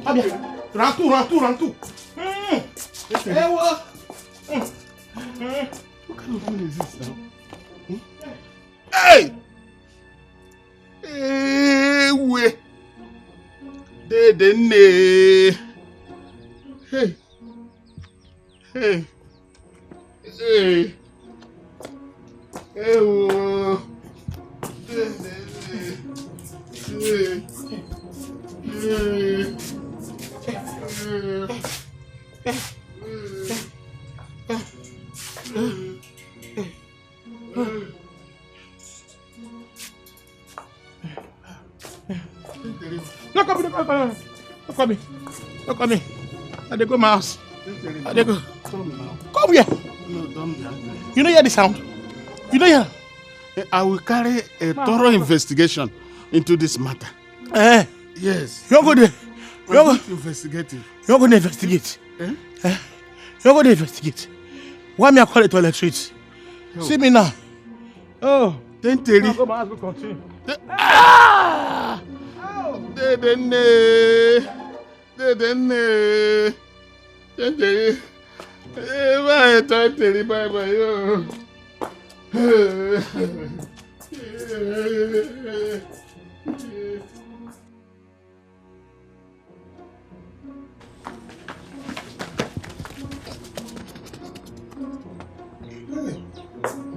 Round two. What kind of thing is this now? Hey! Hey, wait. Hey. Look at me. I dey go my house. I dey go. Come here. No, don't be angry. You don't hear the sound? You don't hear? I will carry a thorough investigation into this matter. Yes. You're going to investigate it. You're going to investigate. You're going to investigate. Why me I call it toilet streets? See me now. Oh. Then tell you. Go my house, go continue.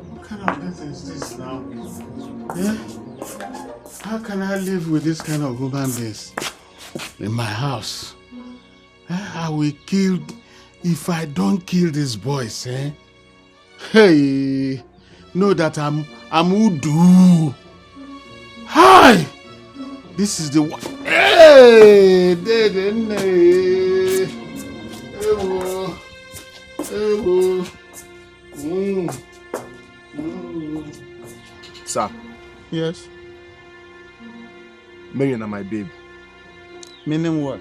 What kind of business is this now? Yeah? How can I live with this kind of human beings in my house? I will kill if I don't kill these boys, eh? Hey, know that I'm Udu. Hi! This is the one. Hey! Sir. Yes. Mary na my babe. Meaning what?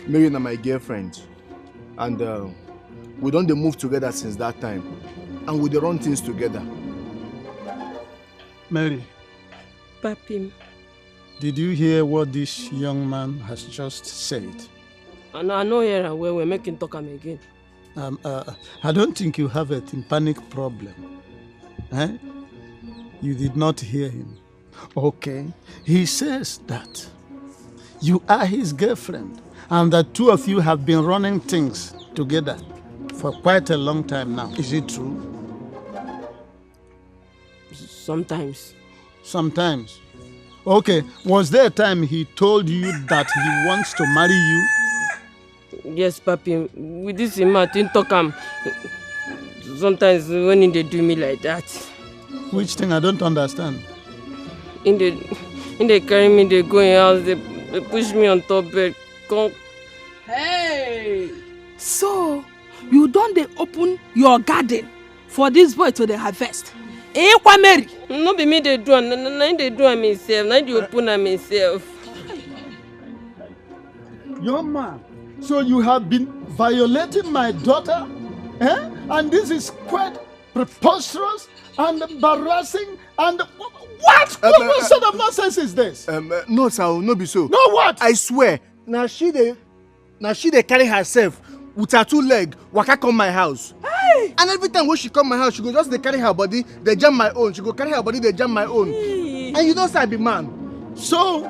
Mary na my girlfriend. And we don't move together since that time. And we run things together. Mary. Papi. Did you hear what this young man has just said? I know here where we're making talk him again. I don't think you have a tympanic problem. Eh? You did not hear him. Okay. He says that you are his girlfriend and the two of you have been running things together for quite a long time now. Is it true? Sometimes. Sometimes. Okay. Was there a time he told you that he wants to marry you? Yes, Papi. With this Martin talk him. Sometimes when they do me like that. Which thing? I don't understand. In they carry me, they go in house, they push me on top bed. Come. Hey! So, you don't open your garden for this boy to the harvest? Eh, Kwa Mary? No be me they do, they do am myself, they open am myself. Young man, so you have been violating my daughter? Eh? And this is quite preposterous and embarrassing and... What sort of nonsense is this? No, sir, no be so. No what? I swear. Now she dey carry herself with her two leg, waka come my house. Hey! And every time when she come my house, she go just dey carry her body, they jam my own. She go carry her body, they jam my own. Hey. And you don't say I be man. So,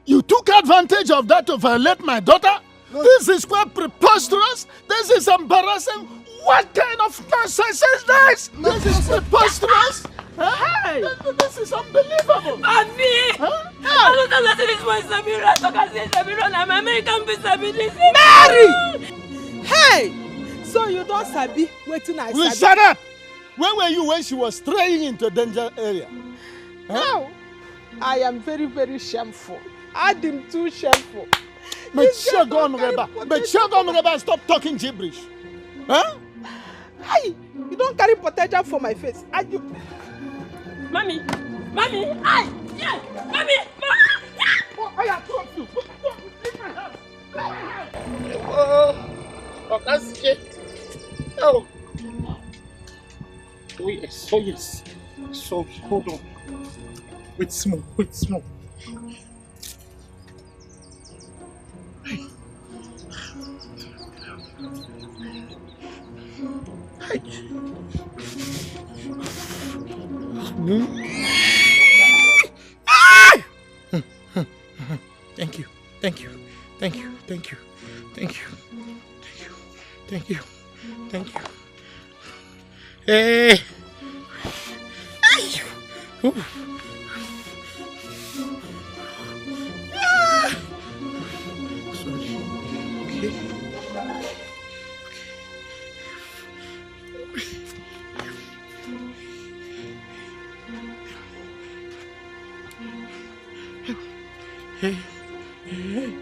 you took advantage of that to violate my daughter? No. This is quite preposterous. This is embarrassing. What kind of nonsense is this? No, this is preposterous. Hey! This is unbelievable. Papi! Huh? I don't know that this boy Samira. Talk as Samira, I'm American disability. Mary! Hey! So you don't sabi waiting I Will sabi? shut up! Where were you when she was straying into danger area? Now, I am very, very shameful. I am too shameful. But stop talking gibberish. Huh? Hey! You don't carry potential for my face. And you... Mommy! Ay! Yeah! Mommy! Oh, I have told you. Leave my house. Oh, yes. So, hold on. Wait small. Thank you. Thank you. Thank you. Thank you. Thank you. Thank you. Thank you. Hey. Ooh. Sorry. Okay. Hey. Hey.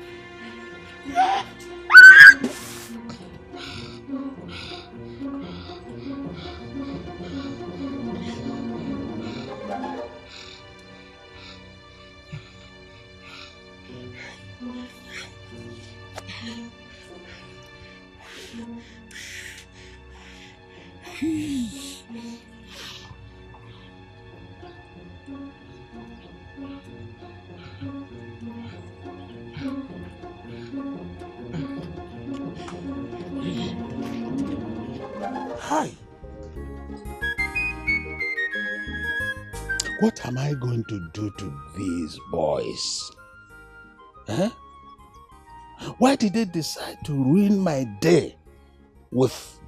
Hi. What am I going to do to these boys? Huh? Why did they decide to ruin my day with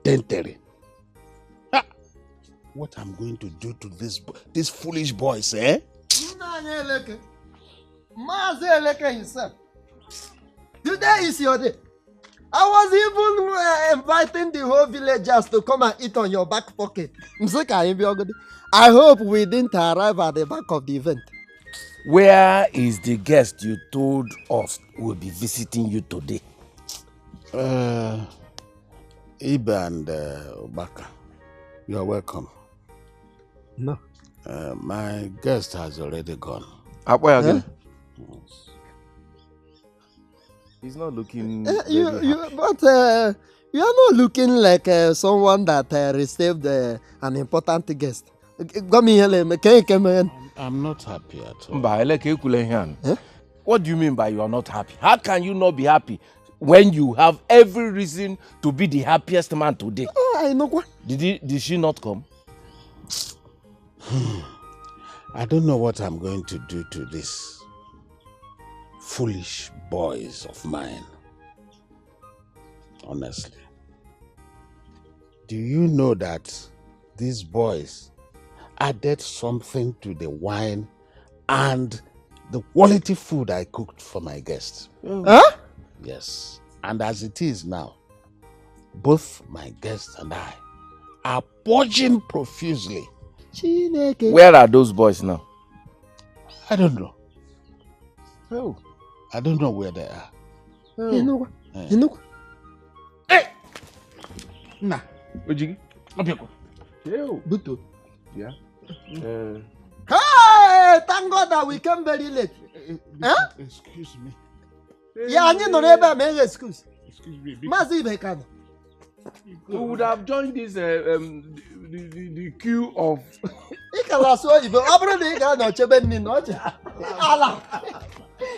dentering? What I'm going to do to these foolish boys, eh? Mazeleke himself. Today is your day. I was even inviting the whole villagers to come and eat on your back pocket. I hope we didn't arrive at the back of the event. Where is the guest you told us will be visiting you today? Iba and Baka, you are welcome. No. My guest has already gone. Huh? He's not looking you are not looking like someone that received an important guest. I'm not happy at all. Huh? What do you mean by you are not happy? How can you not be happy when you have every reason to be the happiest man today? Oh, I know what. Did she not come? I don't know what I'm going to do to these foolish boys of mine. Honestly. Do you know that these boys added something to the wine and the quality food I cooked for my guests? Huh? Yes. And as it is now, both my guests and I are purging profusely. Where are those boys now? I don't know. Oh. I don't know where they are. Oh. You know what? Yeah. You know what? Hey! Nah. Ojigi. Buto. Yeah. Hey! Thank God that we came very late. Huh? Excuse me. Yeah, I need to never make excuse. Excuse me. Mazi Bekano. We would have joined this the queue of Ikalaso Ibo. Abro de no chebe ni no cha. Ala.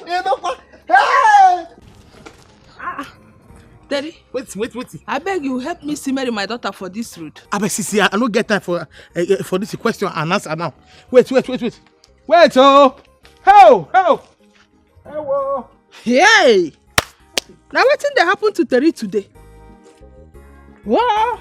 You know what? Hey! Daddy, Wait. I beg you help me see Mary, my daughter, for this road. I beg, Sisi, I don't get time for this question and answer now. Wait. Wait, oh! Hello! Hey! Now what thing that happened to Terry today? What?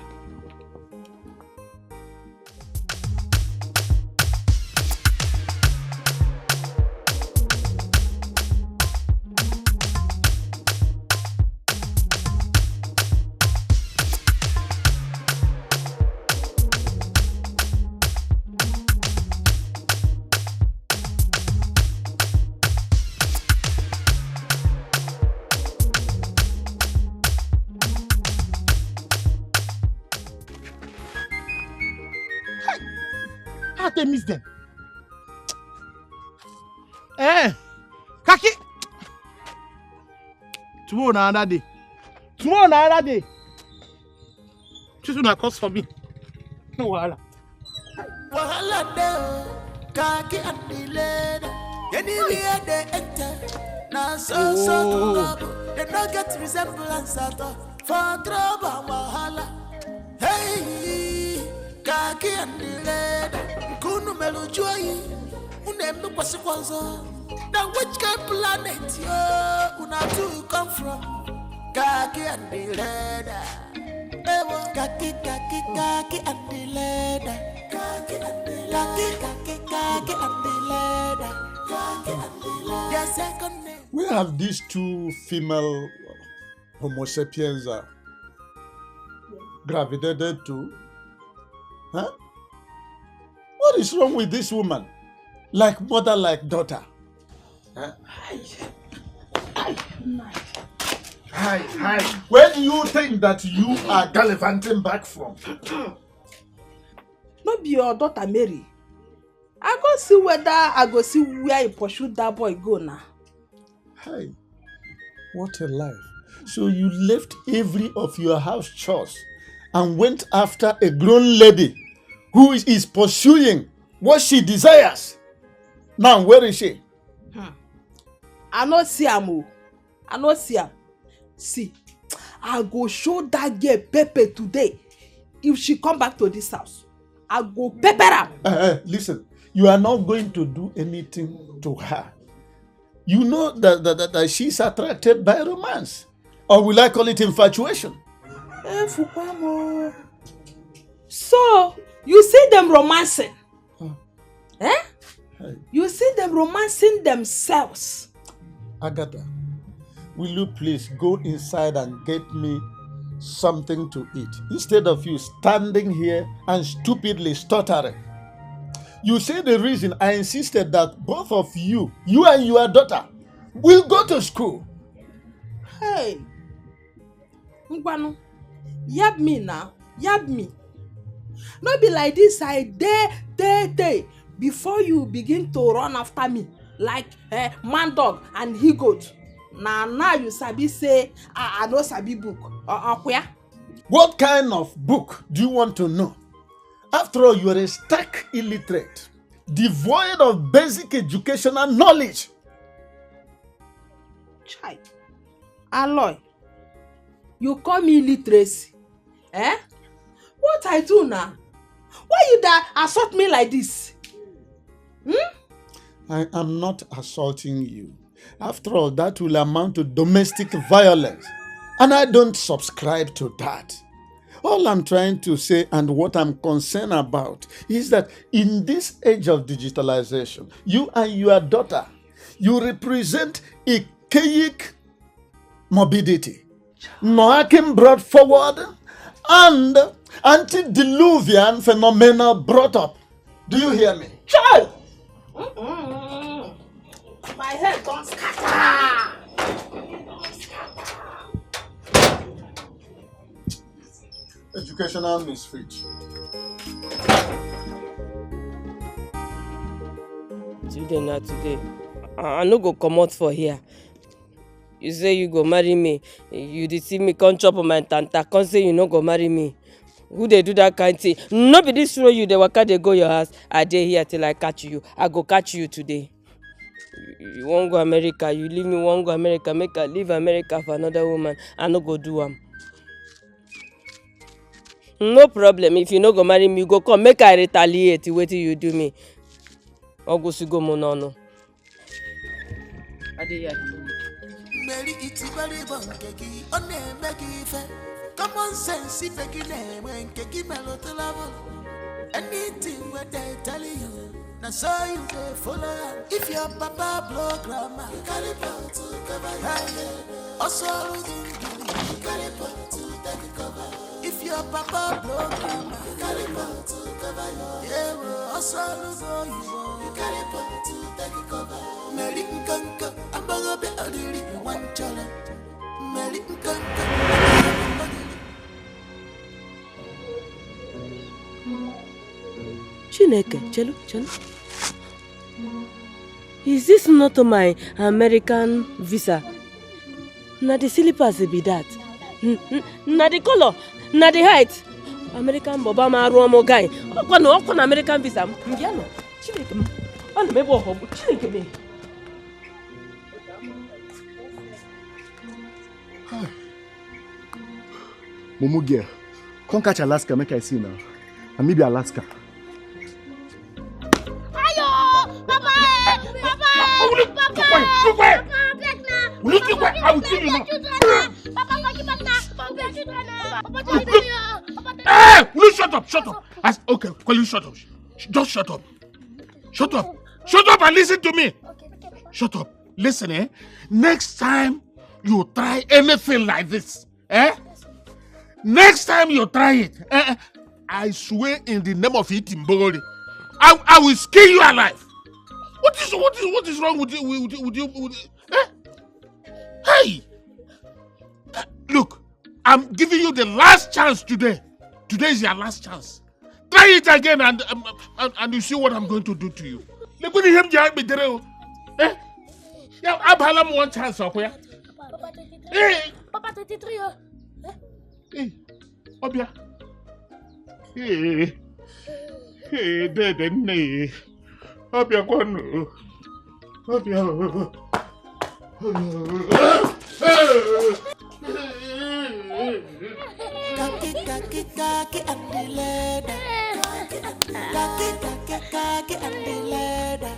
How they miss them? Kaki! Tomorrow na another day. Choose una cause for me. No wahala. Wahala de kaki and the lady. Anywhere they enter, now so trouble. They don't get resemblance at all. for trouble wahala. Hey, kaki and the lead, kunu melujoy, unem no kwasikwazo. Now which kind planet yo una to come from? Kaki and the lead. Kaki and the lead. Kaki and the lead. Their second name. Where have these two female Homo sapiens gravitated to? Huh? What is wrong with this woman? Like mother, like daughter. Huh? Hi. Where do you think that you are gallivanting back from? No be your daughter Mary. I go see whether I go see where you pursue that boy go now. Hi. What a life. So you left every of your house chores and went after a grown lady who is pursuing what she desires. Now, where is she? I no see am. I no see am. See, I go show that girl Pepe today. If she come back to this house, I go pepper am. Listen, you are not going to do anything to her. You know that she's attracted by romance. Or will I call it infatuation? So, you see them romancing? Eh? Hey. You see them romancing themselves? Agatha, will you please go inside and get me something to eat instead of you standing here and stupidly stuttering? You say the reason I insisted that both of you and your daughter, will go to school. Hey, Ngwanu, yab me now, yab me. Not be like this, I day before you begin to run after me like man dog and he goat. Now you sabi say I no sabi book. What kind of book do you want to know? After all, you are a stark illiterate, devoid of basic educational knowledge. Chai, Aloy, you call me illiteracy? Eh? What I do now? Why you da assault me like this? I am not assaulting you. After all, that will amount to domestic violence. And I don't subscribe to that. All I'm trying to say and what I'm concerned about is that in this age of digitalization, you and your daughter, you represent archaic morbidity. Noakim brought forward and antediluvian phenomena brought up. Do you hear me? Child! My head don't scatter. Educational misfit. Today na today. I no go comot for here. You say you go marry me. You dey see me come chop my tanta, come say you no go marry me. Who dey do that kind thing? No be this road you dey waka dey go your house. I dey here till I catch you. I go catch you today. You wan go America, you leave me wan go America, make I leave America for another woman. I no go do am. No problem. If you no go marry me, you go come make I retaliate wetin you do me. Ogusigo monono. I dey here. Mary iti bari bonkeki, one meki fe. Common sense if you name when keki melody level. Anything what they tell you, now so you dey follow. If your papa blow grandma, you carry pot to cover your head. Also you carry pot to take cover. If your papa blow grandma, you carry pot to cover your head. Also you carry pot to take cover. Mary Nkanka, I'm gonna be a really one challenge. Mary Nkanka. Chineke, chelu. Is this not my American visa? Na the slippers be that. Na the color, na the height. American Boba Maruamo guy. Okwana American visa. Mgiano. Chineke. Ana mebo hobu. Chineke me. Mumu girl, come catch Alaska, make I see now. And maybe Alaska. Ayo! Papa! Papa! Papa! Will you keep quiet? I will kill you now. Papa, forgive us now. Papa, children. Hey! Will you shut up? Shut up. Okay, will you shut up? Just shut up. Shut up. Shut up and listen to me. Shut up. Listen, eh? Next time you try anything like this, eh? Next time you try it, I swear in the name of Itimbori, I will skin you alive. What is wrong with you? Eh? Hey! Look, I'm giving you the last chance today. Today is your last chance. Try it again and you see what I'm going to do to you. Look at him, eh? Yeah, I've had one chance, okay? Hey! Papa, 23. Hey, Obia. Hey, dead and nay. Obia, one. Obia. Kaki and the leather. Kaki and the leather.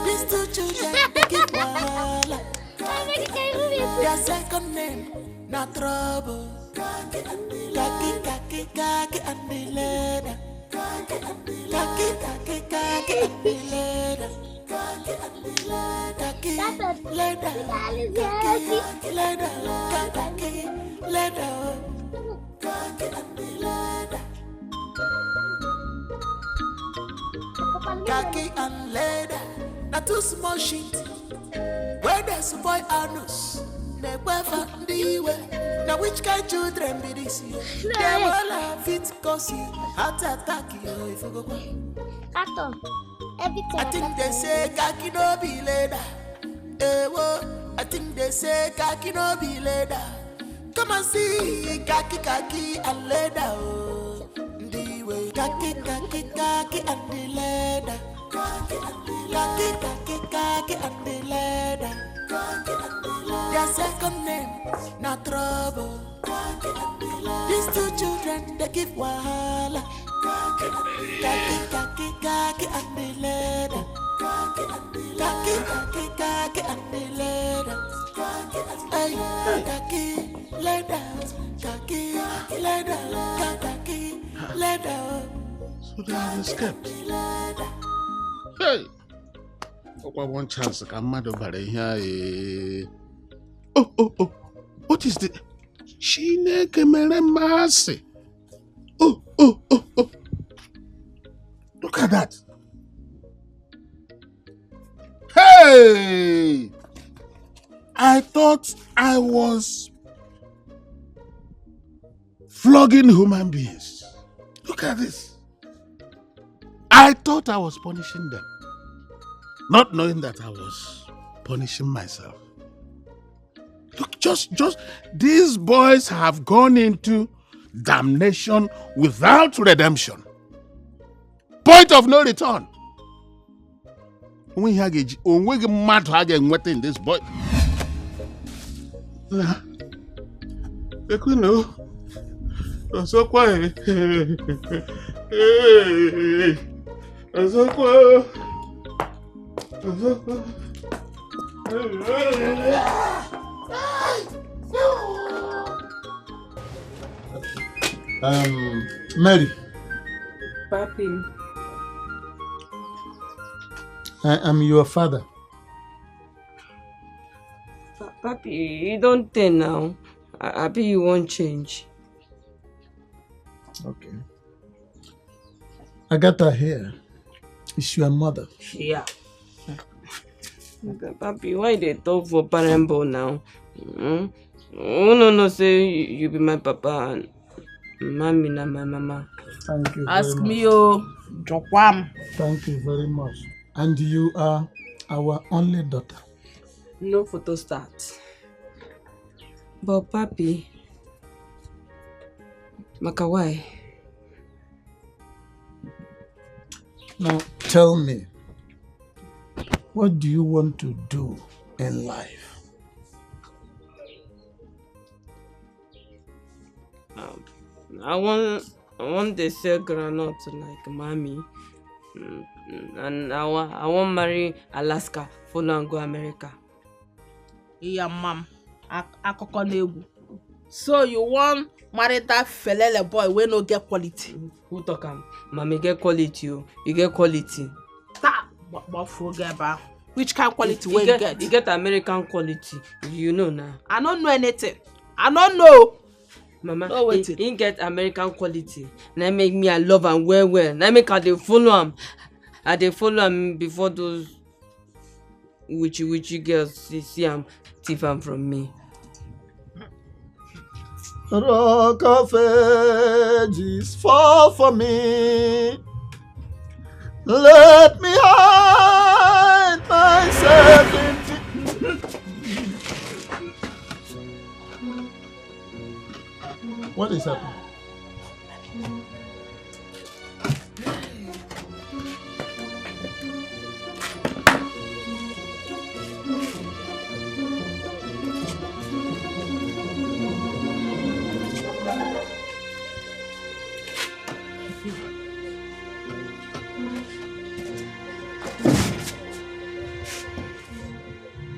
These two children they keep wala. Their second name not trouble. Kaki and the leather. Kaki and the leather. Kaki and leather, not too small shit. Where there's a boy anus, they wear for the way. Now which kind of children be this year? They will have it cause you heart attack you if you go. I think they say kaki no be leather. I think they say kaki no be leather. Come and see kaki and leather. The way kaki and the leather. Kaki and the leather. Their second name not trouble. These two children they give wahala. Kaki and the leather. Kaki and the leather. Hey, kaki leather. So they have escaped. Hey! One chance, I'm mad over here. Oh. What is the Chineke mere mercy? Oh. Look at that. Hey! I thought I was flogging human beings. Look at this. I thought I was punishing them, not knowing that I was punishing myself. Look, just these boys have gone into damnation without redemption. Point of no return. We have mad in this boy. So quiet. Mary. Papi. I am your father. Papi, you don't tell now. Happy you won't change. Okay. Agatha here is your mother. Yeah. Papi, why they talk for Parental now? Oh no, say you be my papa and mommy na my mama. Thank you. Ask very me, much. oh, Jokwam. Thank you very much. And you are our only daughter. No photo start. But Papi, Maka, why? Now tell me, what do you want to do in life? I want to sell granite like mommy. And I want marry Alaska, follow and go America. Yeah, mom. Akoko n'egwu. So you want marry that felele boy wey no get quality? Who talk am? Mommy get quality o. You get quality. But forget about which kind of quality wey you get? You get American quality. You know now. I don't know anything. I don't know. Mama, no, he get American quality. Now make me I love am well. Now make I dey follow am. I dey follow am before those witchy girls see am thief am from me. Rock of ages, fall for me. Let me hide myself in What is happening?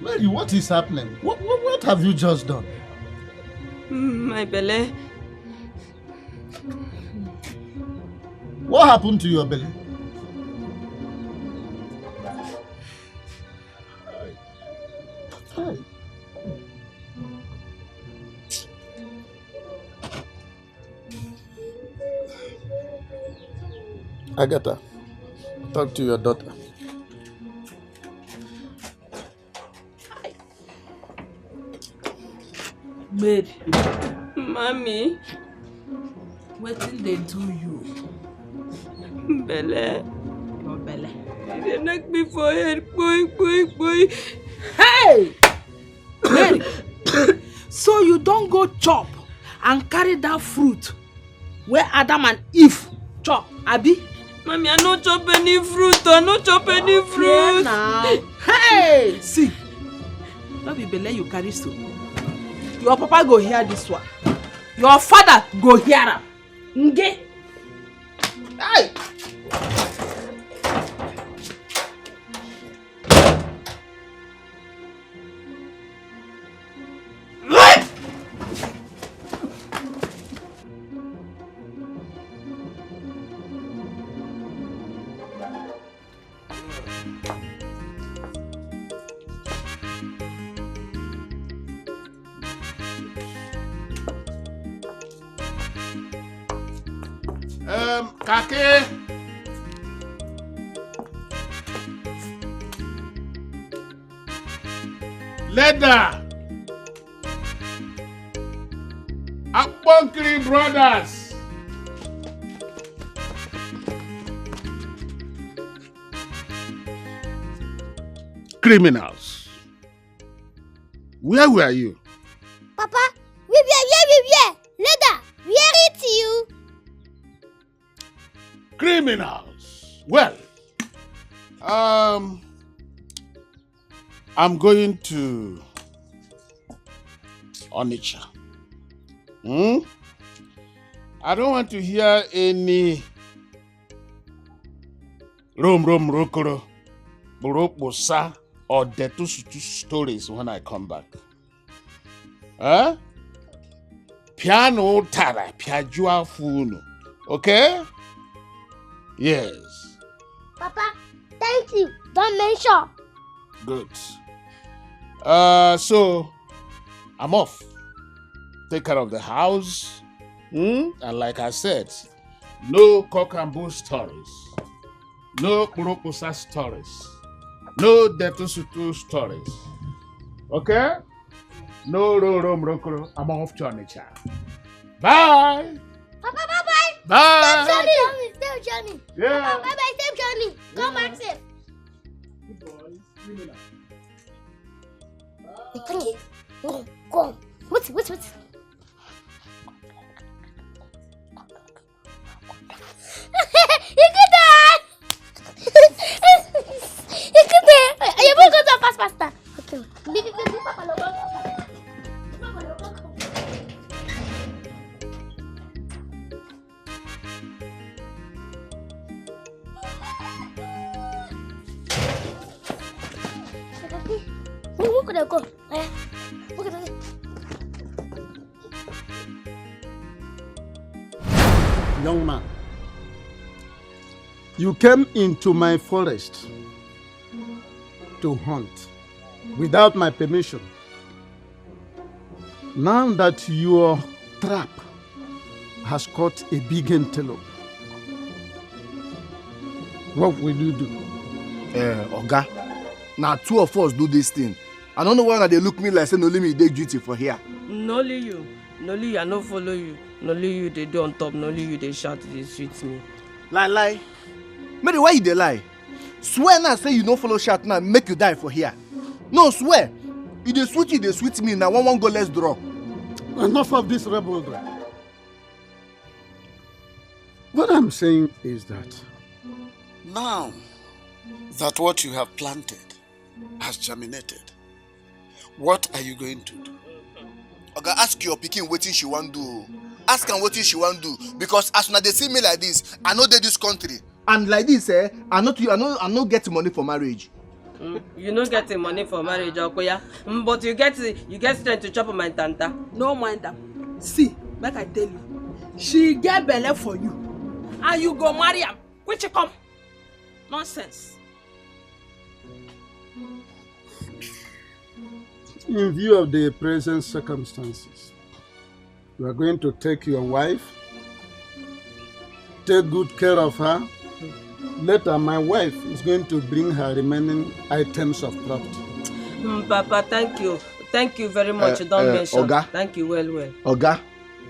Mary, what is happening? What have you just done? My belly. What happened to your belly? Hey. Agatha, talk to your daughter. Mary. Mommy. Wetin dey do you? Belle. Your belle. They knock me for head. Boy. Hey! Mary. So you don't go chop and carry that fruit where Adam and Eve chop, abi? Mommy, I no chop any fruit. Yeah, now. Hey! See. No be belle you carry so. Your papa go hear this one. Your father go hear am. Nge. Hey! Kake. Leather. Akponkiri brothers. Criminals. Where were you? Papa, we were. Leather, where it you? Criminals. Well, I'm going to Onitsha. I don't want to hear any rokoro, buroposa, or detusutu stories when I come back. Piano tara, piajua funu. Okay? Yes. Papa, thank you. Don't mention. Good. So I'm off. Take care of the house. And like I said, no cock and bull stories. No Kuroposa stories. No Detusutu stories. Okay? No Rokoro. I'm off to Onitsha. Bye. Papa, bye-bye. Bye. Safe journey. Yeah. Papa, bye-bye, safe journey. Come back safe. Good boy. Come. What's? You could die. You could die. You will go to faster. Okay. they go. Eh? Look at it. Young man, you came into my forest to hunt without my permission. Now that your trap has caught a big antelope, what will you do? Oga, now 2 of us do this thing. I don't know why they look me like saying only me they duty for here. No only you, I no follow you. No only you they do on top, no only you they shout, they sweet me. Lie. Mary, why you dey lie? Swear now say you no follow shout now, make you die for here. No, swear. You dey sweet me now. One go, let's draw. Enough of this rebelry. What I'm saying is that now that what you have planted has germinated, what are you going to do? Oga, ask your pikin wetin she wan do. Ask am wetin she wan do, because as una dey see me like this, I no dey this country. And like this, I no get money for marriage. You no get the money for marriage, Okoya. But you get strength to chop on my tanta. No mind am. See, make I tell you, she get belle for you, and you go marry am. Which you come? Nonsense. in view of the present circumstances, you are going to take your wife, take good care of her. Later, my wife is going to bring her remaining items of property. Papa, thank you. Thank you very much. Don't mention. Oga. Thank you well. Oga,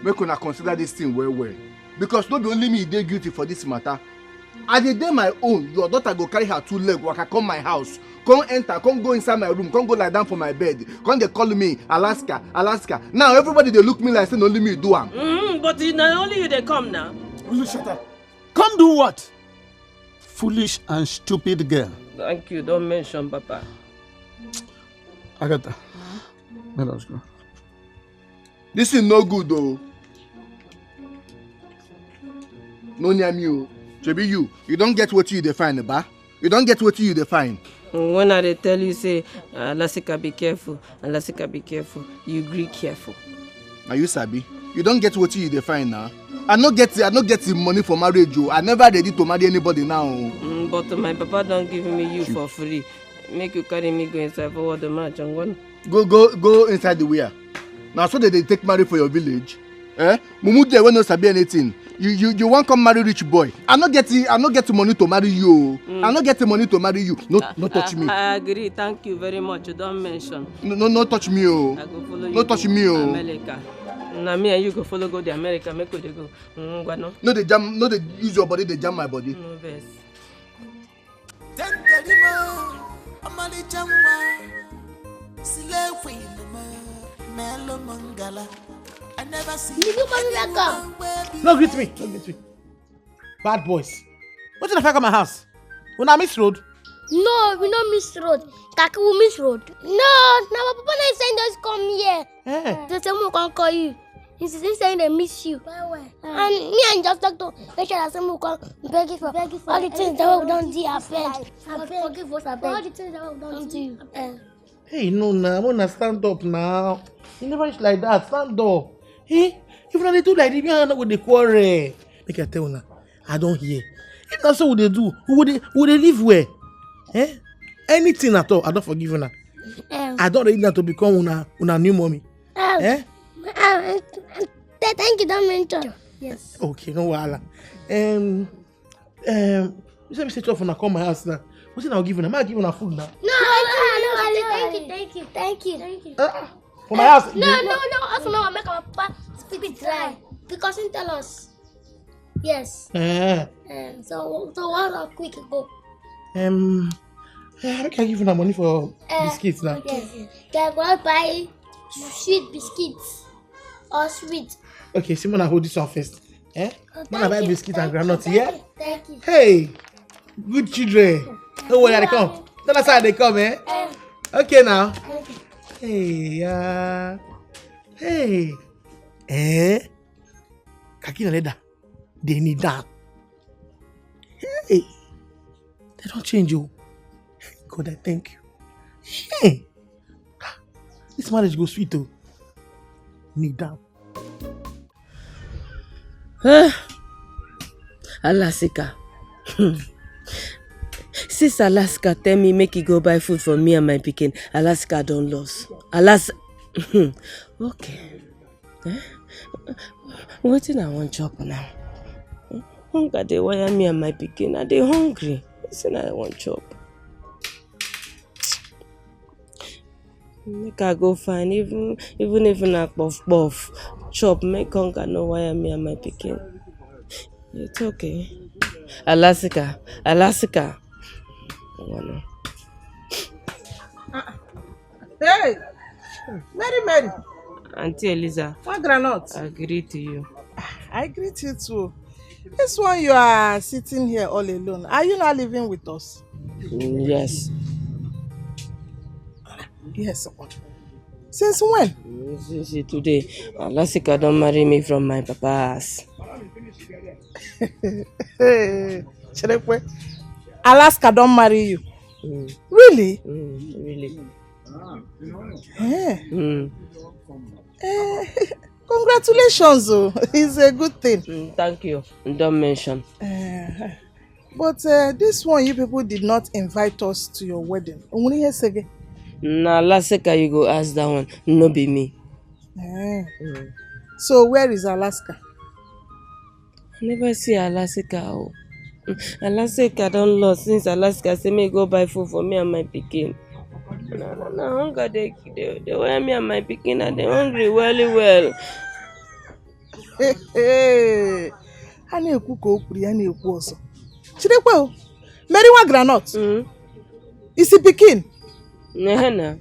make una consider this thing well. Because not be only me dey guilty for this matter. At the day my own, your daughter go carry her 2 legs, waka come my house, come enter, come go inside my room, come go lie down for my bed, come they call me Alaska. Now everybody they look me like saying only me do am. But not only you they come now. Will you shut up? Come do what? Foolish and stupid girl. Thank you. Don't mention, Papa. Agatha, let us go. This is no good though. No near me, oh. Shebi you don't get what you define, ba? You don't get what you define. When I tell you say, Lasika be careful, you agree careful. Are you sabi? You don't get what you define now. I no get the money for marriage, oh. I never ready to marry anybody now. But my papa don't give me you for free. Make you carry me go inside for what the match and one. Go inside the where? Now so that they take marry for your village. Mumu there when no sabi anything. You want come marry rich boy. I no get the money to marry you. I no get the money to marry you. No touch me. I agree. Thank you very much. You don't mention. No touch me, oh. I go follow you. No touch me, oh. America. Now me and you go follow go to America. Make we go. No. No they use your body. They jam my body. No best. I never see No greet me. Bad boys. What's the fuck at my house? When I miss road? No, we no miss road. Kaki we miss road. No, now my papa not saying just come here. They say we can call you. He's saying they miss you. And me and just talk to make sure that someone can beg you for all the things that we don't do happen. Forgive us, I beg. All the things that we don't do. Hey, no, now I'm gonna stand up now. You never reach like that. Stand up. Hey, if not they do like this, you not with the quarrel. Make I tell you now, I don't hear. If that's what they do, would they live where? Anything at all, I don't forgive you now. I don't ready now to become una new mommy. Thank you, don't mention. Yes. Okay, no wahala. You said me say 12 when I come my house now. What's it I'll give you now? Am I give you food now? No, thank you. For my house? No. Also, now I make our papa speak dry because he tell us. Yes. So what a quick go. How can I give you the money for biscuits now? Yes. Can go buy sweet biscuits or sweet. Okay, Simon, I hold this one first. Man, I buy biscuits and granola, yeah? Thank you. Hey, good children. Don't worry, they come. Tell us how they come, Okay now. Hey, Kaki na leather. They need that. Hey, they don't change you. God, I thank you. Hey, This marriage goes sweet though. Kneel down. Alasika. Since Alaska tell me make you go buy food for me and my pikin, Alaska don't lose. Okay. Wetin I wan chop now? Hunger dey wire me and my pikin. I dey hungry. Wetin I wan chop? Make I go find even if na puff chop, make hunger no wire me and my pikin. It's okay. Alasika. Hey, Mary. Auntie Eliza. What granite? I agree to you. I greet you too. This one you are sitting here all alone. Are you not living with us? Yes. Yes. Since when? Since today. Alasika don't marry me from my papa's. Cherekwe, Alaska don't marry you. Really? Really. Congratulations, oh. It's a good thing. Thank you. Don't mention. But this one, you people did not invite us to your wedding. Na Alaska you go ask that one. No be me. So where is Alaska? I never see Alaska. Oh. Alaska don't lost since Alaska say me go buy food for me and my pikin. Na hunger they wear me and my pikin and they hungry well. I need cook okuri, I need also. Chidekwe, Mary wa granite. Is it pikin? Nah.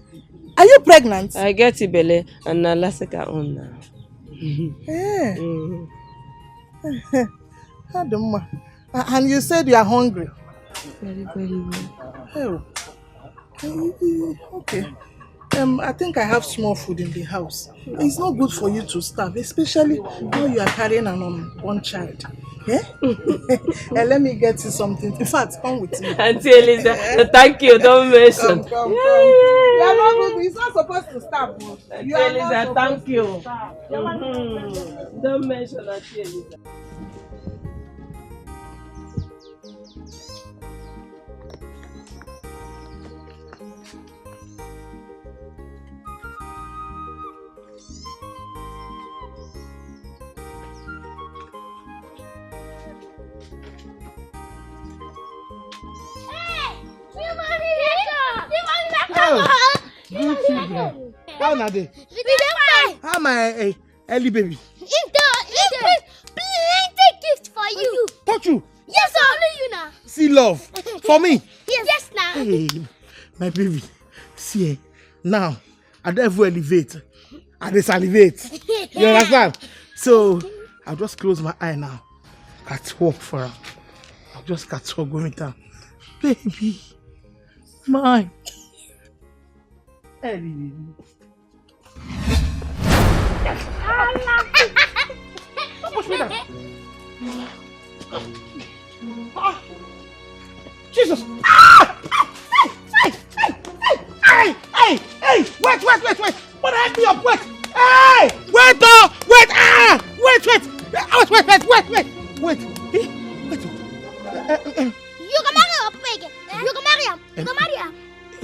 Are you pregnant? I get Ibele and Alaska on now. And you said you are hungry. Very well. Okay. I think I have small food in the house. It's not good for you to starve, especially when you are carrying an unborn child. Let me get you something. In fact, come with me. Auntie Eliza, thank you. Don't mention. Come. You are not good. It's not supposed to starve. Auntie Eliza, thank you. Don't mention Auntie Eliza. Good children. How na dey? We dey fine. How my early baby? Plenty gift for you. Touch you. Yes, only you now. See love for me. Yes, now. Hey, my baby. See, now I don't ever elevate. I dey salivate. You understand? So I'll just close my eye now. Catwalk for her. I'll just catwalk going down. Baby, mine. Hey. Don't push me down. Jesus! Hey! Wait! What the heck be up? Wait! Hey! Wait! Wait! You can marry your pig. You can marry him.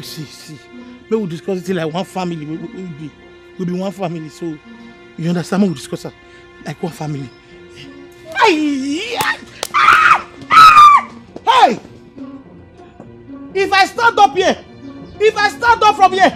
See. We will discuss it like one family. We'll be one family. So you understand? We will discuss it like one family. Hey! If I stand up from here,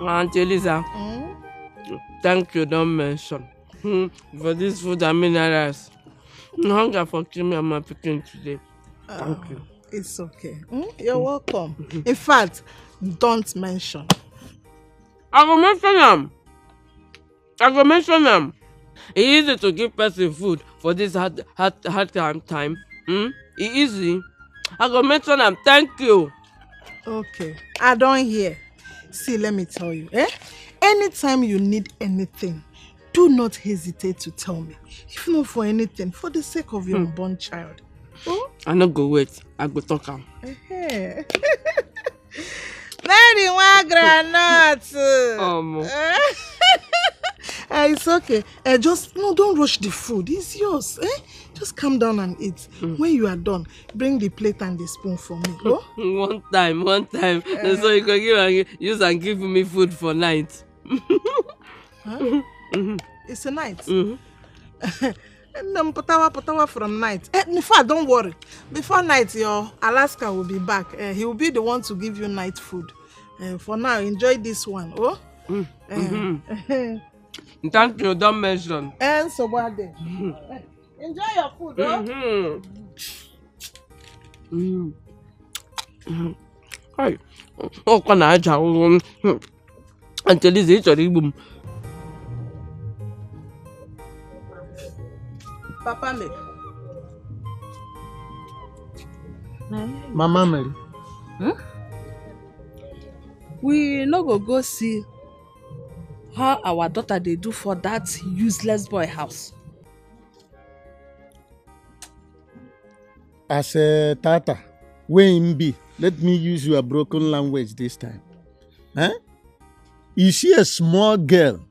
Auntie Eliza, thank you, don't mention. For this food and minerals. Hunger for me and my pikin today. Thank you. It's okay. You're welcome. In fact, don't mention. I go mention them. It's easy to give person food for this hard time. It's easy. I go mention them. Thank you. Okay, I don't hear. See, let me tell you, anytime you need anything, do not hesitate to tell me. If not for anything, for the sake of your unborn child. Oh? I no go wait. I go talk am. Lady one granite. It's okay. Just don't rush the food. It's yours. Just calm down and eat. When you are done, bring the plate and the spoon for me. Oh? One time. So you can use and give me food for night. Huh? It's a night. Patawa from night. In fact, don't worry. Before night, your Alaska will be back. He will be the one to give you night food. For now, enjoy this one. Oh? Thank you, don't mention. And so what then? Enjoy your food, Hi. Oh, can I until this is boom. Papa Mary. Mama Mary. We no go see how our daughter they do for that useless boy house. As a tata, where him be? Let me use your broken language this time. Is she a small girl?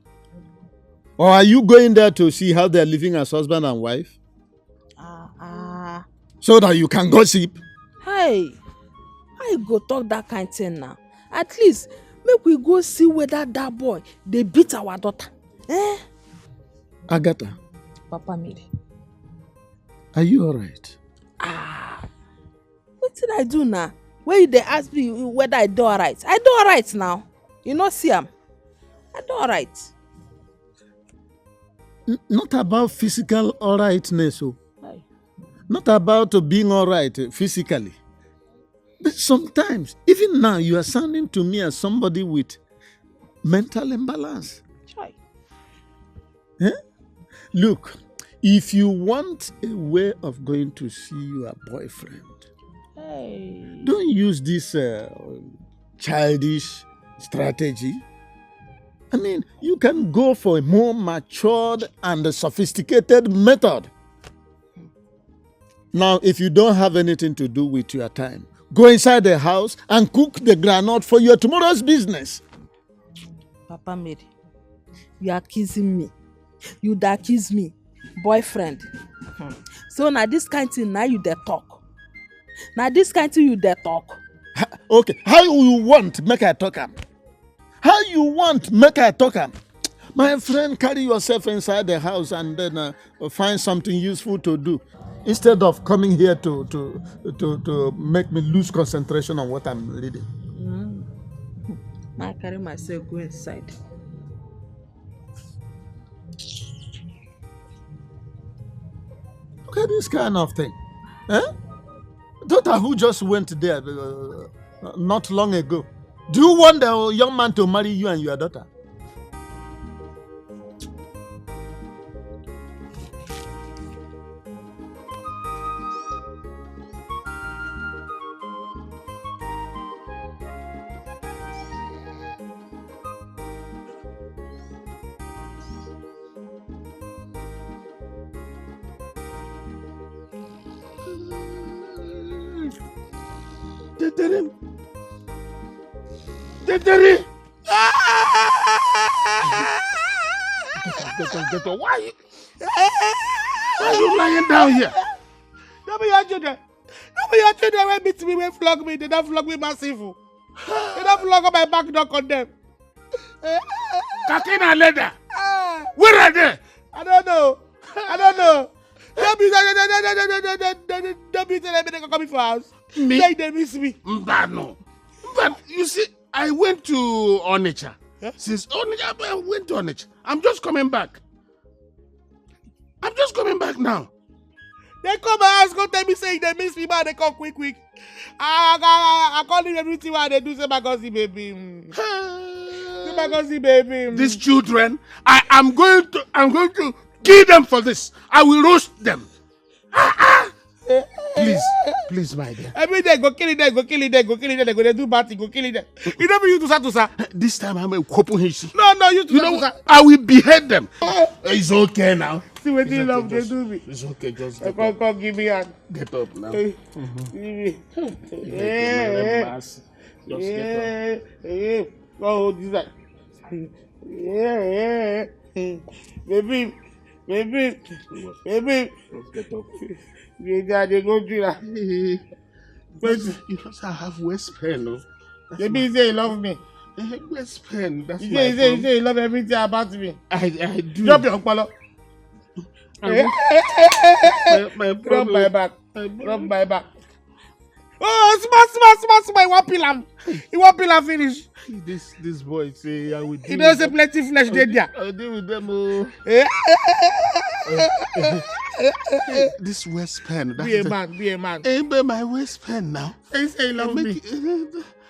Or are you going there to see how they're living as husband and wife? So that you can gossip? Hey, I go talk that kind thing now. At least, make we go see whether that boy, they beat our daughter. Agatha. Papa Mary. Are you alright? What did I do now? When they ask me whether I do alright. I do alright now. You know, see I do alright. Not about physical alrightness. Not about being alright physically. But sometimes, even now, you are sounding to me as somebody with mental imbalance. Look, if you want a way of going to see your boyfriend, don't use this childish strategy. I mean, you can go for a more matured and sophisticated method. Now, if you don't have anything to do with your time, go inside the house and cook the groundnut for your tomorrow's business. Papa Mary, you are accusing me. You da accuse me, boyfriend. So now this kind of thing, now you dey talk. Now this kind of thing you dey talk. Okay, how you want make I talk am? How you want make I talk am? My friend, carry yourself inside the house and then find something useful to do. Instead of coming here to make me lose concentration on what I'm reading. I carry myself go inside. Look at this kind of thing. Daughter who just went there not long ago. Do you want the young man to marry you and your daughter? Why are you lying down here? Don't be your children. Don't be your children when beat me, when flog me. They don't flog me massive. They don't flog on my back, don't condemn. Katina leather. Where are they? I don't know. Don't be telling me they can come for us. Me? Say they miss me. No. But you see, I went to Onitsha. Yeah? Since Onitsha, I went to Onitsha. I'm just coming back. Now. They come and ask, go tell me, say they miss me, man. They come quick. I call him everything while they do, say my gossip, baby. Say my gossip, baby. These children, I'm going to kill them for this. I will roast them. Please, my dear. Every day go kill it there, go kill it there, go kill it there, they go they do bad thing, go kill it there. You don't be you to sa. This time I'm a couple history. No, you to sa. I will behead them. It's okay now. See what you love they do me. It's okay, just Come give me hand. get up now. Give me. Just get up. Oh, this that. Baby. Just get up. They go through that. You know, I have waist pain. No? Baby, you say you love me. Waist pain. That's You my say you love everything about me. I do. Drop your palo. Drop my back. Drop my back. Oh, smart. You want pillar finish. This boy say I will deal You know with say plenty flesh dey there. I'll deal with them. This waist pen. Be a man. Hey, but my waist pen now. You say you love me.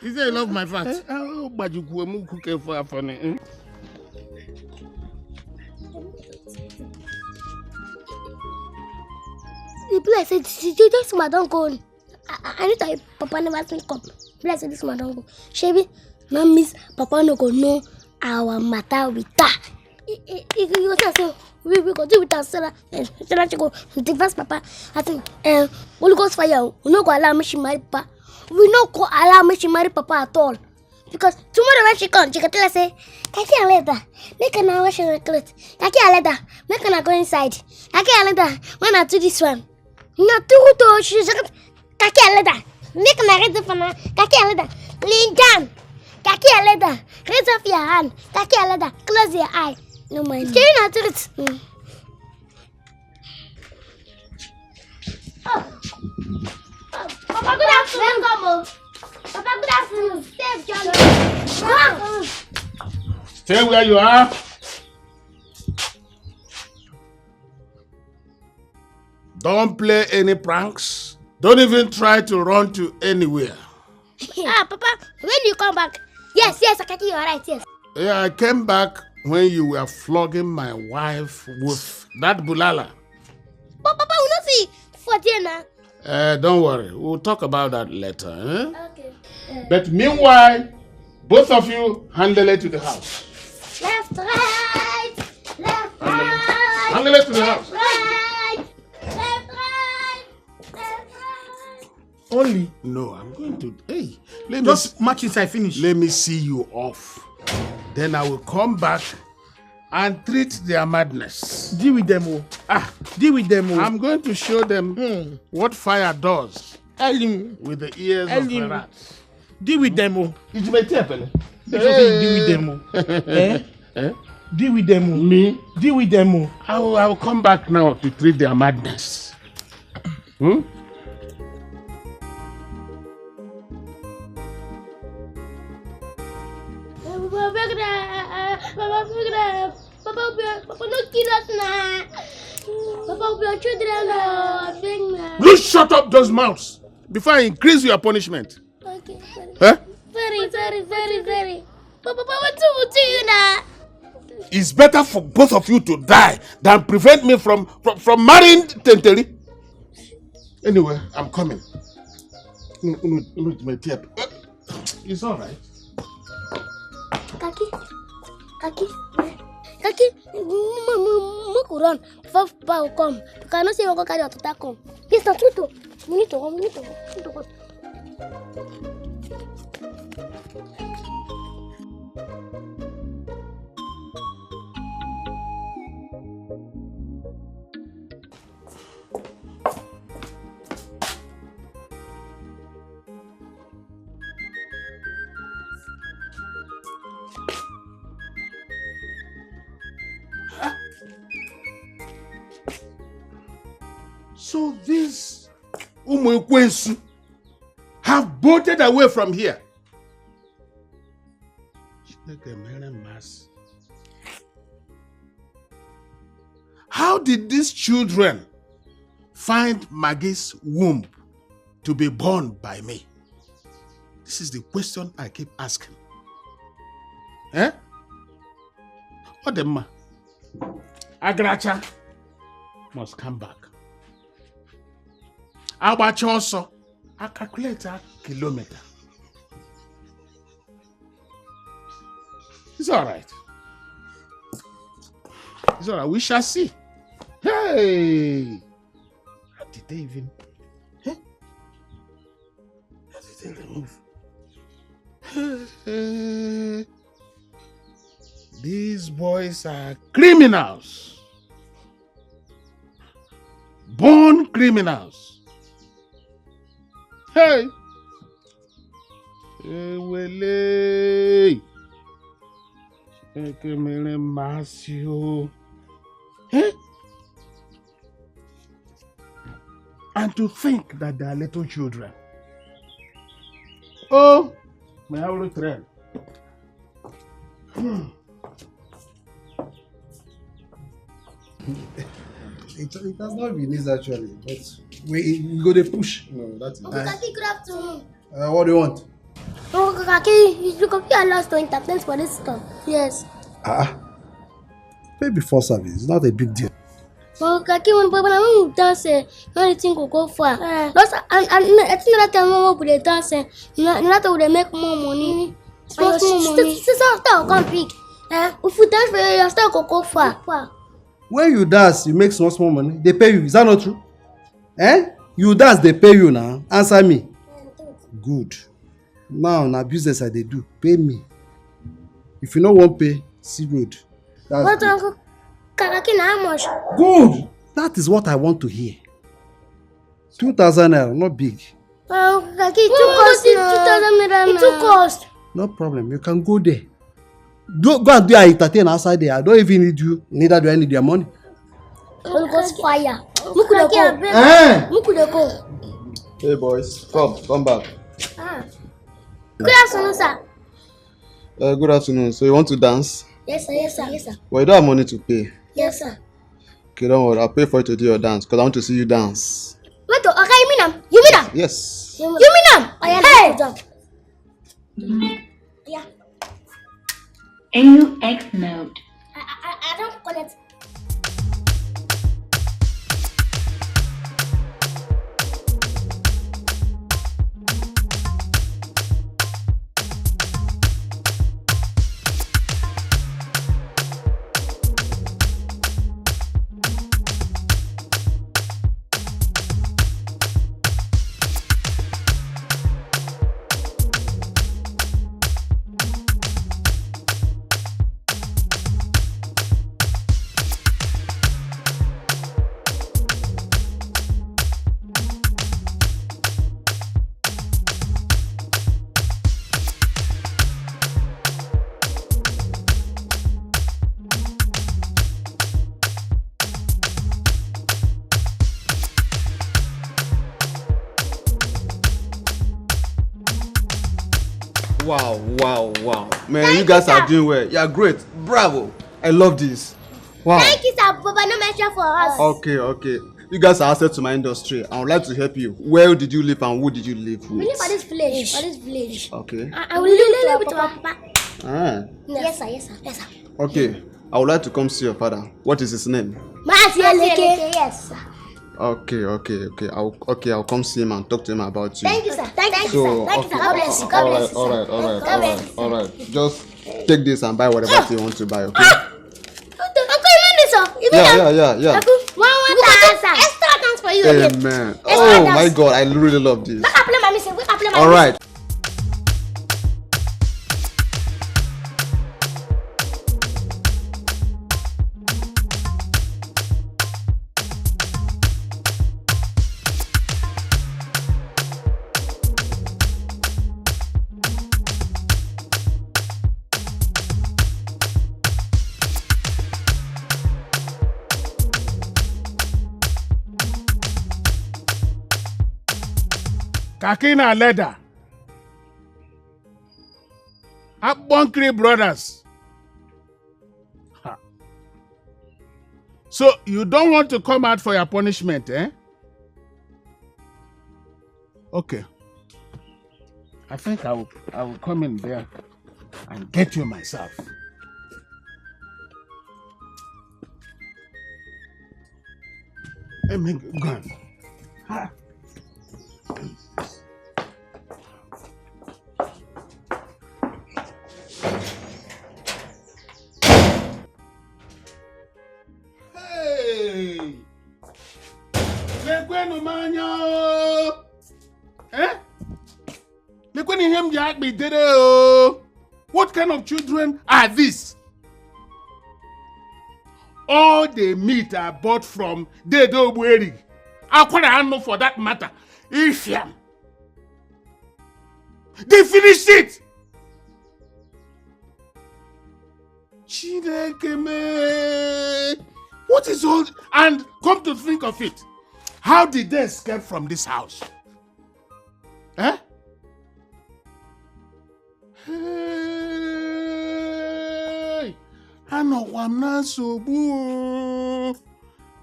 You say you love my fat. Oh, but you go and cook for funny. The place said, this man don't go. I need to Papa never think come. Bless this man don't go. Shebi, no miss Papa no go know our matter with her. You go say we go do with Sarah. Sarah go divorce Papa. I think Holy Ghost fire. We no go allow me she marry Papa. We no go allow me she marry Papa at all. Because tomorrow when she come, she can tell us say, Kaki Aleda, make her now wash her clothes. Kaki Aleda, make her go inside. Kaki Aleda, when I do this one. Not too to she's Kaki Aleda, make her ready for now. Kaki Aleda, lean down. Kaki Aleda, raise off your hand. Kaki Aleda, close your eye. No mind. Can you not do it? Papa, good afternoon, Gomo. Papa, good afternoon. Stay, John. Stay where you are. Don't play any pranks. Don't even try to run to anywhere. Papa, when you come back? Yes, Akaki, you're right, yes. Yeah, I came back when you were flogging my wife with that bulala. But Papa, we not see for dinner. Don't worry. We'll talk about that later. Okay. But meanwhile, both of you handle it to the house. Left, right. Handle it to the house. Only? No, I'm going to. Hey, just match inside finish. Let me see you off. Then I will come back and treat their madness. Deal with them all. Deal with them all. I'm going to show them what fire does. With the ears of the rats. Deal with them all. It's my table. Deal with them all. Deal with them all. Me? Deal with them all. I will come back now to treat their madness. Papa, no kill us now. Papa, we are children. You shut up those mouths before I increase your punishment. Okay. Very. Papa, what do you now? It's better for both of you to die than prevent me from marrying Tenteri. Anyway, I'm coming. It's all right. Kaki, run. Papa will come. You cannot say you go carry your tata come. Yes, not true. We need to go. So these Umwekwensu have bolted away from here. How did these children find Maggie's womb to be born by me? This is the question I keep asking. Odemma, Agracha must come back. agbacha ọsọ, I calculate a kilometer. It's all right. It's all right. We shall see. Hey! How did they even... Huh? How did they remove? These boys are criminals. Born criminals. Hey! Ewele! Ekemele Masio. Hey! And to think that they are little children. Oh, my holy friend. It has not been easy actually, but we go to push. No, that's Uncle Kaki, good afternoon. what do you want? Uncle Kaki, you are lost to interpret for this stuff. Yes. Pay before service. It's not a big deal. Uncle Kaki, when you dance, anything will go far. Lost, and I think that time we will dance, you know, will make more money. More money. Sister, come big. If you dance, your stuff will go far. When you dance, you make small money. They pay you. Is that not true? You dance, they pay you now. Answer me. Good. Now business they do. Pay me. If you no want pay, see road. But Uncle Kaki, how much? Good. That is what I want to hear. 2,000 naira, not big. Uncle Kaki, it too cost. 2,000 naira. It too cost. No problem. You can go there. Go and do your entertain outside there. I don't even need you. Neither do I need your money. Holy Ghost fire. Look at go. Hey boys, come back. Good afternoon, sir. Good afternoon. So you want to dance? Yes, sir. Well, you don't have money to pay. Yes, sir. Okay, don't worry. I'll pay for you to do your dance because I want to see you dance. Wait, okay, you mean them? You mean them? Yes. You mean them? Hey! Yeah. AUX mode. I don't connect. Wow. Man, you guys are doing well. Yeah, great. Bravo. I love this. Wow. Thank you, sir. Papa, no mention for us. Okay. You guys are asset to my industry. I would like to help you. Where did you live and who did you live with? We live at this village. Okay. I will live with our papa. Yes, sir. Okay. I would like to come see your father. What is his name? Maasieleke. Yes, sir. Okay. I'll come see him and talk to him about you. Thank you, sir. Thank you, sir. God bless you. All right. Just take this and buy whatever you want to buy, okay? Uncle, you mean this, sir? You mean Yeah. Uncle, one sir. Extra thanks for you. Amen. Oh my God, I really love this. We can play my music. All right. Kakina leather. Abonkri brothers. Ha. So you don't want to come out for your punishment, eh? Okay. I think I will come in there and get you myself. Let me go on. What kind of children are these? All the meat I bought from Dedo Bueri, I know for that matter, Ishiam. They finished it. Chineke me. What is all? And come to think of it, how did they escape from this house? Eh? Hey, anọkwa m na nsogbu.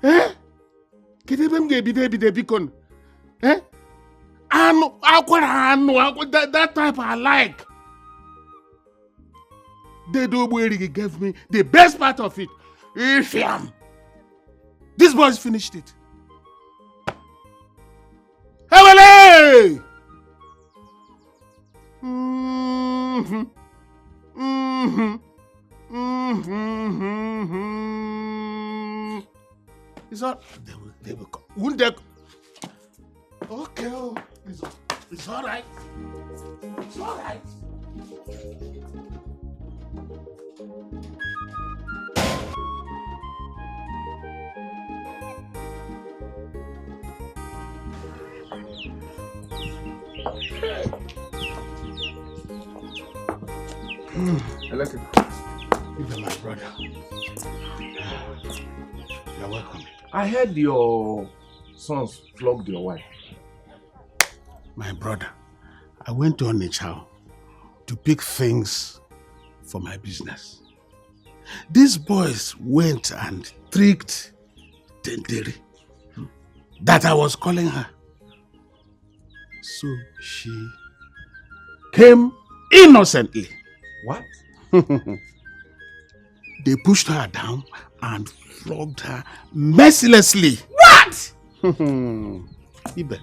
Eh? Kedu ebe m ga-ebido biko? Eh? That type I like. Dedo Bueri gave me the best part of it. Ishiam. These boys finished it. Hewele! It's all. They will come. Won't they? Okay, it's all right. It's all right. Eleke. You're my brother. You're welcome. I heard your sons flogged your wife. My brother, I went to Onitsha to pick things for my business. These boys went and tricked Tenderi that I was calling her. So she came innocently. What? They pushed her down and flogged her mercilessly. What? Ibe,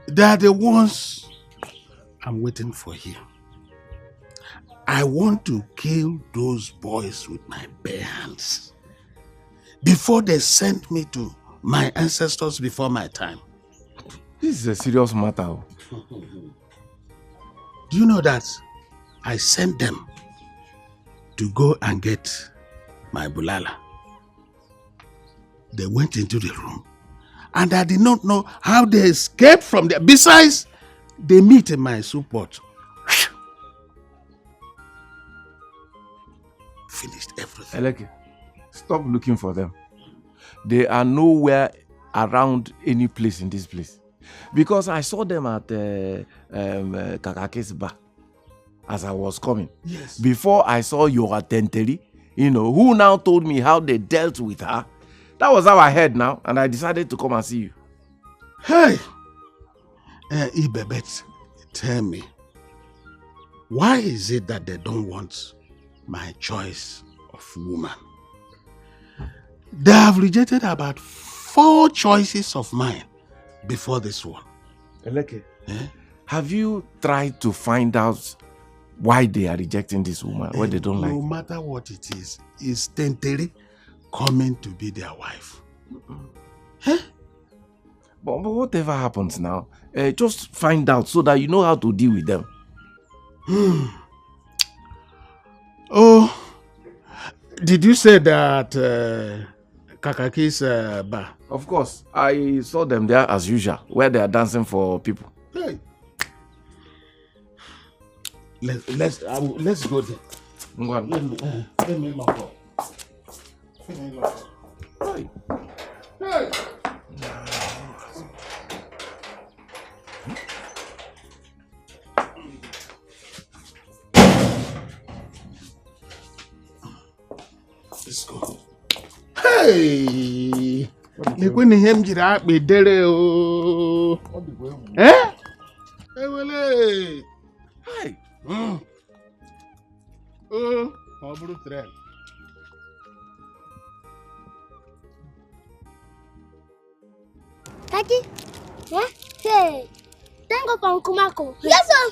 they are the ones I'm waiting for here. I want to kill those boys with my bare hands before they send me to my ancestors before my time. This is a serious matter. Do you know that I sent them to go and get my bulala? They went into the room and I did not know how they escaped from there. Besides, they meet in my soup pot. Finished everything. Eleke, stop looking for them. They are nowhere around any place in this place. Because I saw them at Kakake's bar as I was coming. Yes. Before I saw your Tenteri, who now told me how they dealt with her. That was how I heard now, and I decided to come and see you. Hey! Ibebet, tell me, why is it that they don't want my choice of woman? They have rejected about 4 choices of mine before this one. Eleke, have you tried to find out why they are rejecting this woman, what they don't like? No matter what it is Tenteri coming to be their wife? But whatever happens now, just find out so that you know how to deal with them. Oh, did you say that Kakaki's bar? Of course, I saw them there as usual, where they are dancing for people. Hey. Let's go there. Let me lock up. Hey. Hey. Let's go. Hey! Lekweni hem jiri akpa dere o. Eh? Ewele. Hey. Oh, ọ bụrụ tren. Daddy, hey, thank God for Kumako. Yes, sir.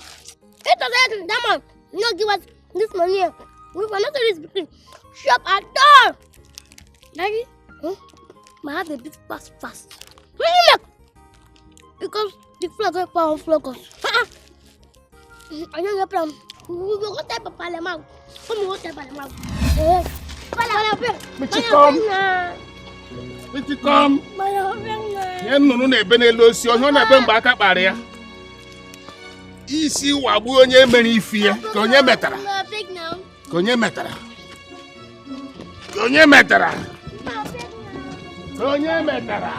It was that man. No, give us this money. We were not really speaking shop at all. Daddy, I have a bit fast. Really, because the floor going power flog us. I don't get problem. We go type of parliament. Come on, type parliament. Bcome. Nye nnụnụ na-ebe n'elu osi ọhịa na-ebe mgbe aka kpara ya. Isi wagbu onye mere ifi ya ka onye metara. Ka onye metara. Ka onye metara. Ka onye metara.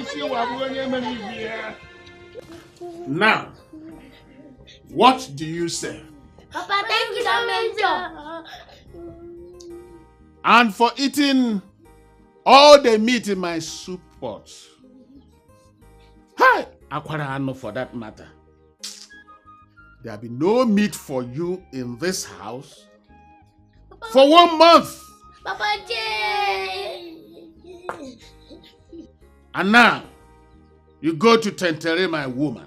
Isi wagbu onye mere ifi ya. Now, what do you say? Papa, thank you so much. And for eating all the meat in my soup pot. Hi! Akwara Ano for that matter. There'll be no meat for you in this house for 1 month. Papa J. And now, you go to Tentere, my woman,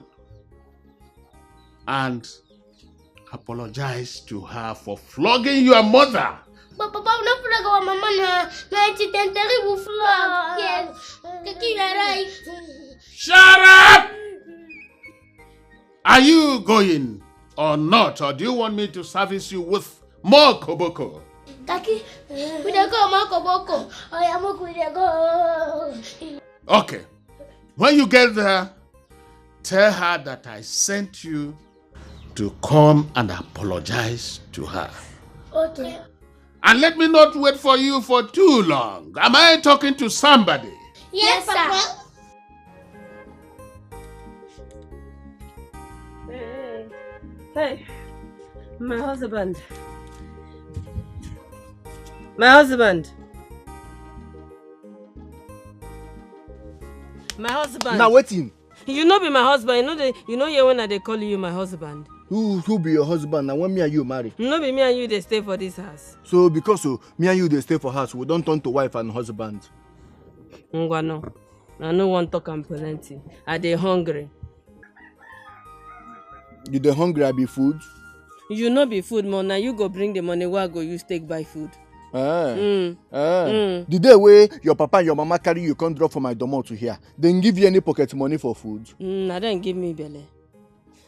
and apologize to her for flogging your mother. But Papa, I'm not going to go with my mama. It's a terrible flog. Yes. You're right. Shut up! Are you going or not? Or do you want me to service you with more koboko? Kaki, we don't go more koboko. I am going to go. Okay. When you get there, tell her that I sent you to come and apologize to her. Okay. And let me not wait for you for too long. Am I talking to somebody? Yes, sir. Hey, my husband. My husband. My husband. Now waiting. You know be my husband. You know here when they call you my husband. Who be your husband and when me and you marry? No be me and you they stay for this house. So because me and you they stay for house, we don't turn to wife and husband. Ngwano. I no want talk and plenty. Are they hungry? You the hungry I be food? You no be food, man. Now you go bring the money where I go use take buy food. The day where your papa and your mama carry you come drop for my domot to here, then give you any pocket money for food? Now then give me belly.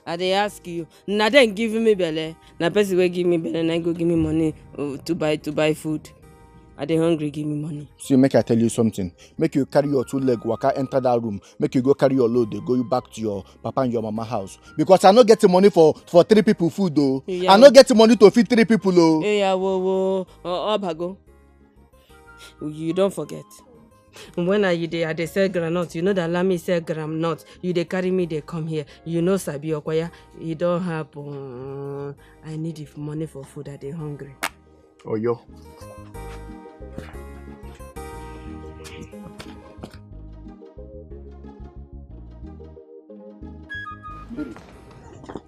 I they ask you. Now then give me belly. Now person will give me belly and I go give me money to buy food. Are they hungry? Give me money. See, make I tell you something. Make you carry your 2 leg, waka enter that room. Make you go carry your load. They go you back to your papa and your mama house. Because I not getting money for 3 people food though. Yeah. I not getting money to feed 3 people though. Yeah, Obago. You don't forget. When are you there? They sell granite. You know that Lami sell granite. You they carry me. They come here. You know Sabi Okwaya. You don't have. I need money for food. Are they hungry? Oh yo.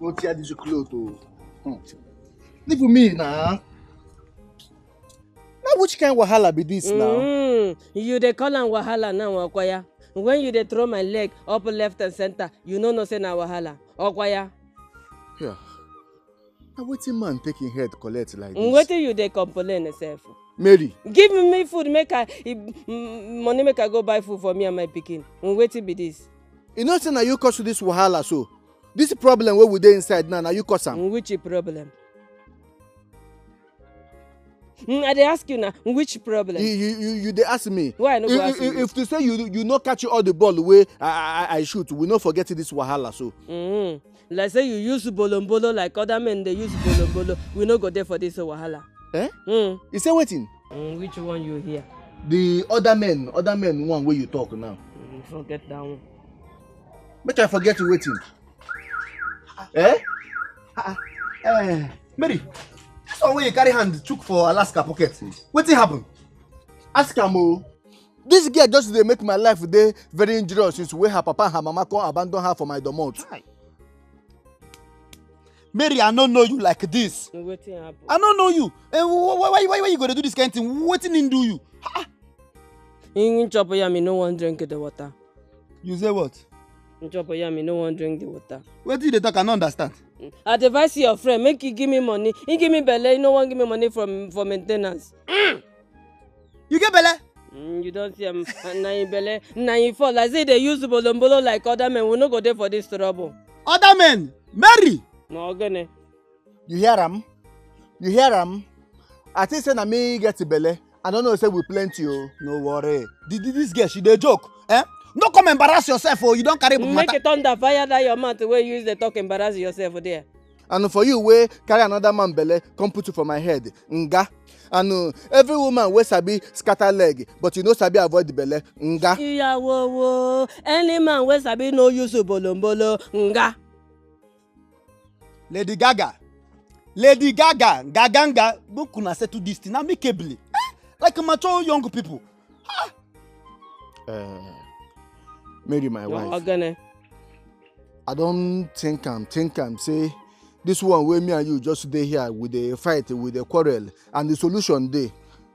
Don't tear this clothes. Leave me now. Now which kind of wahala be this now? You they call on wahala now, Okwaya. When you they throw my leg up left and center, you know no say na wahala. Okwaya. Yeah. Now waiting man taking head collect like this. What you they complain yourself? Mary. Give me food, money make I go buy food for me and my pikin. Waiting be this. You know say na you cause this wahala so. This problem where we dey inside now you cause am. Which problem? I dey ask you now, which problem? You dey ask me. Why I no go ask you? If to say you not catch all the ball way I shoot, we not forget this wahala so. Like say you use bolombolo like other men they use bolombolo, we no go there for this wahala. Eh? You say waiting? Which one you hear? The other men one where you talk now. Forget that one. Make I forget you waiting. Eh? Mary, this one where you carry hand took for Alaska pocket. What happen? Ask Amo. This girl just they make my life day very injurious since where her papa and her mama come abandon her for my domot. Mary, I don't know you like this. I don't know you. Why you gonna do this kind of thing? What in do you? In chop me no one drink the water. You say what? In chop me no one drink the water. What did they talk? I don't understand. I advise your friend, make you give me money. He give me belly, no one give me money for maintenance. You get belly? You don't see him. Now you belly, now you fall. I say they use bolombolo like other men. We no go there for this trouble. Other men? Mary! No, gonna. You hear him? You hear him? I think say na me get belle. I don't know say we plenty oh. No worry. This girl, she dey joke. Eh? No come embarrass yourself or you don't carry Make it thunder fire that your mouth where you use the talk embarrass yourself there. And for you wey carry another man belle come put you for my head. Nga. And every woman wey sabi scatter leg but you no sabi avoid the belle. Nga. Iya wo. Any man wey sabi no use bolombolo. Nga. Lady Gaga, Gaganga, look kuna settle this thing amicably. Like mature young people. Mary, my wife. Ogene. I don't think I'm say this one where me and you just stay here with the fight, with the quarrel, and the solution day.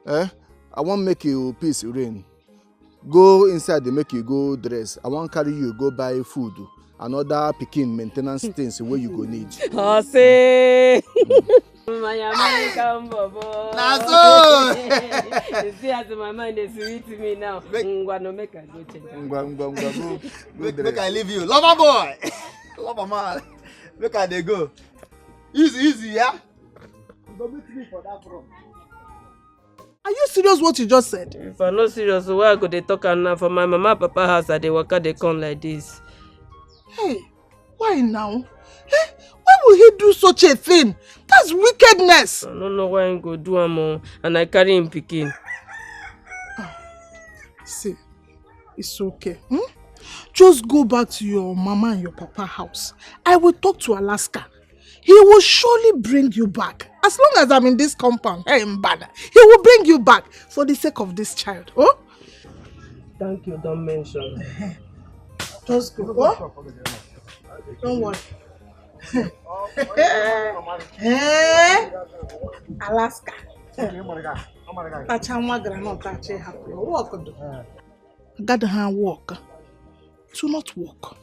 I want make you peace reign. Go inside, they make you go dress. I want carry you go buy food and other pikin maintenance things where you go need. Oh, say. My American bobo. Naso. You see as my mind is sweet to me now. No make I go change. Make I leave you. Lover boy. Lover man. Make I dey go. Easy, yeah? Don't meet me for that from. Are you serious what you just said? If I'm not serious, why I go dey talk am now for my mama papa house at the waka they come like this? Hey, why now? Why will he do such a thing? That's wickedness. I don't know why he go do am and I carry him pikin. See, it's okay. Just go back to your mama and your papa house. I will talk to Alaska. He will surely bring you back. As long as I'm in this compound, he will bring you back for the sake of this child. Oh? Thank you, don't mention. Just go. Oh? Don't worry. Alaska. Gather hand walk. To not walk.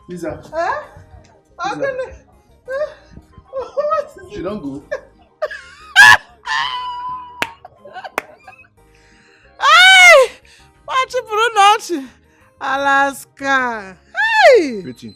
Lisa. I'm gonna. What is She don't go. Hey! What you pronounce? Alaska. Hey! Pretty.